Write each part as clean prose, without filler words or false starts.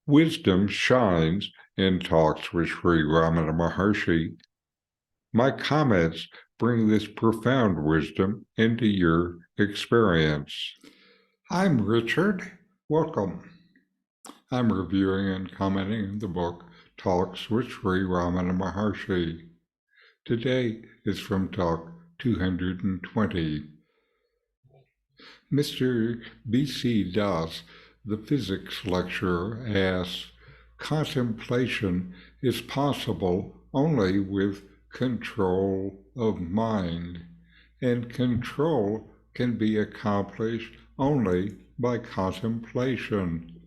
Wisdom shines in talks with Sri Ramana Maharshi. My comments bring this profound wisdom into your experience. I'm Richard. Welcome. I'm reviewing and commenting the book Talks with Sri Ramana Maharshi. Today is from Talk 220. Mr. B.C. Das, the physics lecturer, asks, contemplation is possible only with control of mind, and control can be accomplished only by contemplation.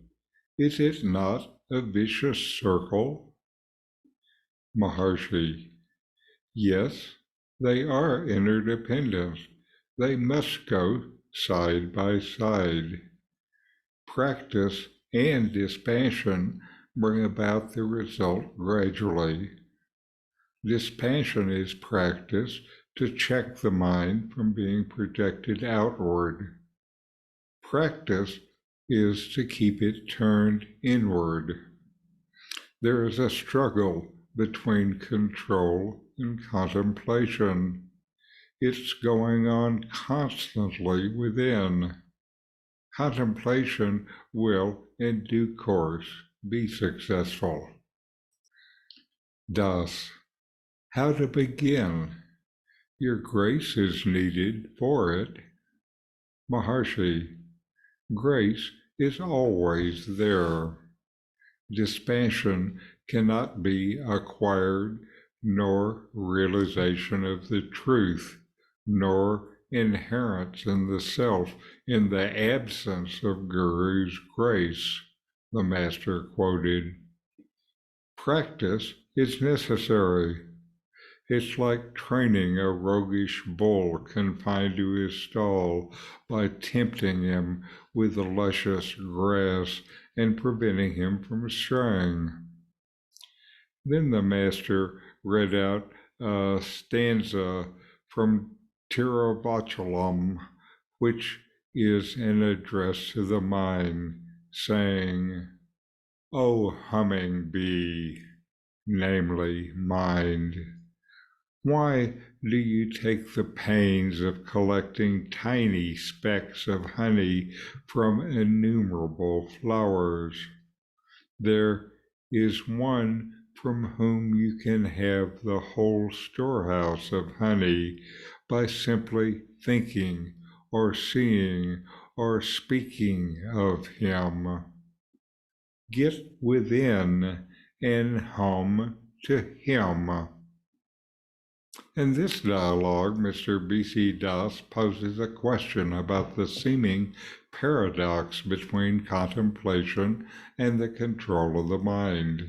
Is it not a vicious circle? Maharshi, yes, they are interdependent. They must go side by side. Practice and dispassion bring about the result gradually. Dispassion is practice to check the mind from being projected outward. Practice is to keep it turned inward. There is a struggle between control and contemplation. It's going on constantly within. Contemplation will, in due course, be successful. Thus, how to begin? Your grace is needed for it. Maharshi, grace is always there. Dispassion cannot be acquired, nor realization of the truth, nor inherence in the self in the absence of Guru's grace, the Master quoted. Practice is necessary. It's like training a roguish bull confined to his stall by tempting him with the luscious grass and preventing him from straying. Then the Master read out a stanza from Tiravachalam, which is an address to the mind, saying, O humming bee, namely mind, why do you take the pains of collecting tiny specks of honey from innumerable flowers? There is one from whom you can have the whole storehouse of honey by simply thinking or seeing or speaking of him. Get within and hum to him. In this dialogue, Mr. B.C. Das poses a question about the seeming paradox between contemplation and the control of the mind.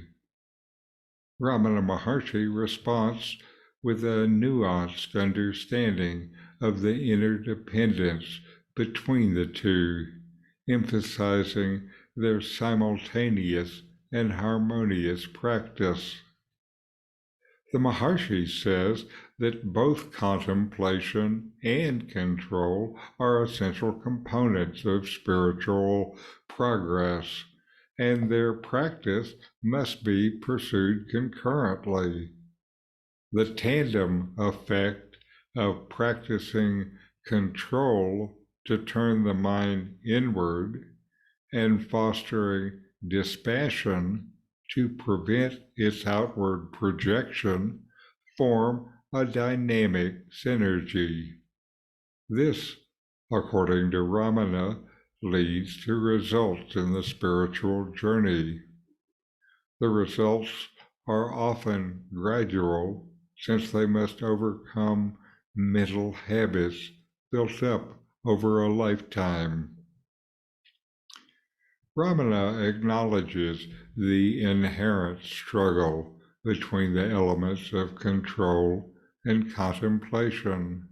Ramana Maharshi responds with a nuanced understanding of the interdependence between the two, emphasizing their simultaneous and harmonious practice. The Maharshi says that both contemplation and control are essential components of spiritual progress, and their practice must be pursued concurrently. The tandem effect of practicing control to turn the mind inward and fostering dispassion to prevent its outward projection form a dynamic synergy. This, according to Ramana, leads to results in the spiritual journey. The results are often gradual, since they must overcome mental habits built up over a lifetime. Ramana acknowledges the inherent struggle between the elements of control and contemplation.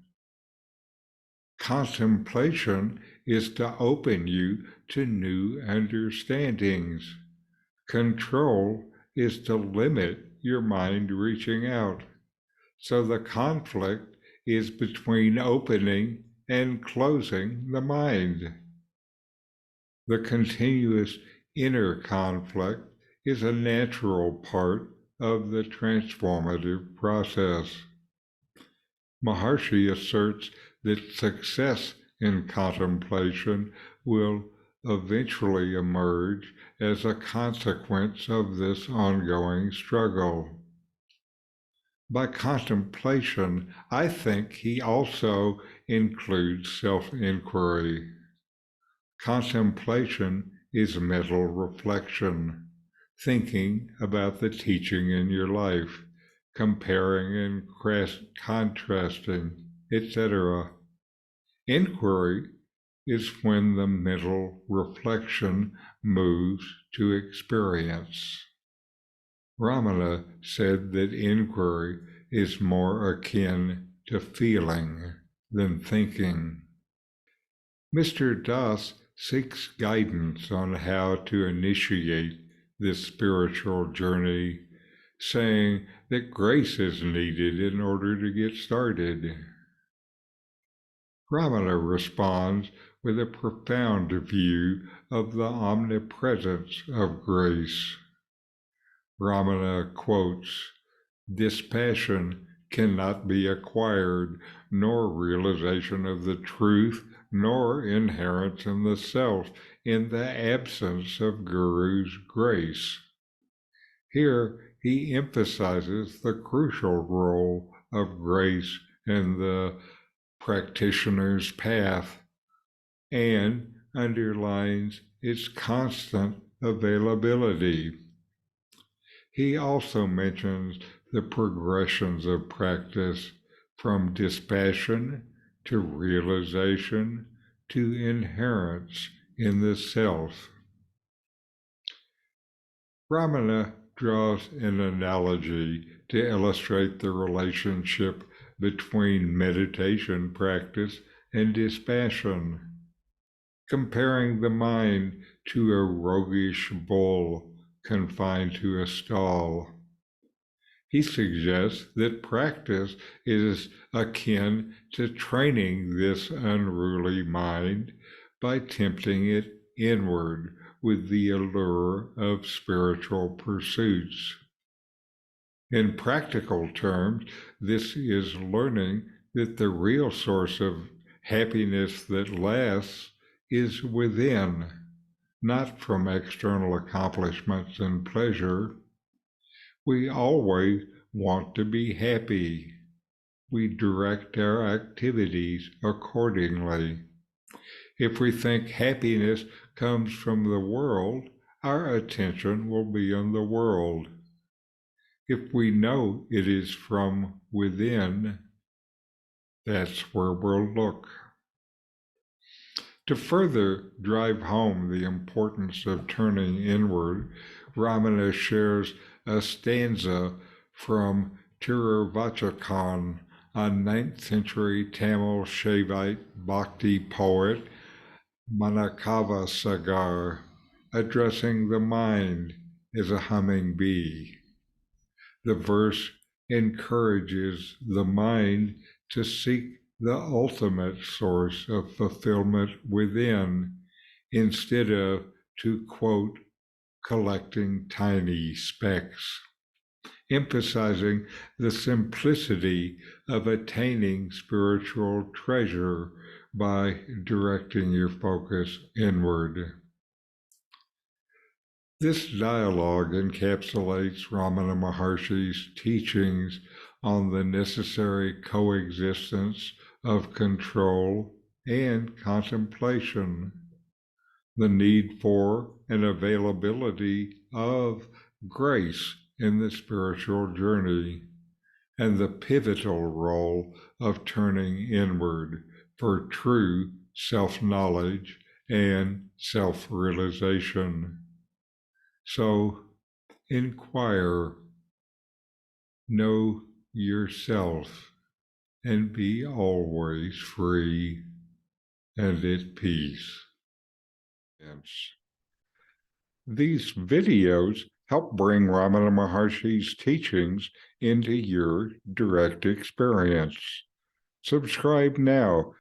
Contemplation is to open you to new understandings. Control is to limit your mind reaching out. So the conflict is between opening and closing the mind. The continuous Inner conflict is a natural part of the transformative process. Maharshi asserts that success in contemplation will eventually emerge as a consequence of this ongoing struggle. By contemplation, I think he also includes self-inquiry. Contemplation is mental reflection, thinking about the teaching in your life, comparing and contrasting, etc. Inquiry is when the mental reflection moves to experience. Ramana said that inquiry is more akin to feeling than thinking. Mr. Das seeks guidance on how to initiate this spiritual journey, saying that grace is needed in order to get started. Ramana responds with a profound view of the omnipresence of grace. Ramana quotes, "Dispassion cannot be acquired, nor realization of the truth, nor inherence in the self in the absence of Guru's grace." Here he emphasizes the crucial role of grace in the practitioner's path and underlines its constant availability. He also mentions the progressions of practice from dispassion to realization to inherence in the self. Ramana draws an analogy to illustrate the relationship between meditation practice and dispassion, comparing the mind to a roguish bull confined to a stall. He suggests that practice is akin to training this unruly mind by tempting it inward with the allure of spiritual pursuits. In practical terms, this is learning that the real source of happiness that lasts is within, not from external accomplishments and pleasure. We always want to be happy. We direct our activities accordingly. If we think happiness comes from the world, our attention will be on the world. If we know it is from within, that's where we'll look. To further drive home the importance of turning inward, Ramana shares a stanza from Tiruvachakhan, a 9th century Tamil Shaivite bhakti poet, Manakava Sagar, addressing the mind as a humming bee. The verse encourages the mind to seek the ultimate source of fulfillment within, instead of, to quote, collecting tiny specks, emphasizing the simplicity of attaining spiritual treasure by directing your focus inward. This dialogue encapsulates Ramana Maharshi's teachings on the necessary coexistence of control and contemplation, the need for and availability of grace in the spiritual journey, and the pivotal role of turning inward for true self-knowledge and self-realization. So, inquire, know yourself, and be always free and at peace. These videos help bring Ramana Maharshi's teachings into your direct experience. Subscribe now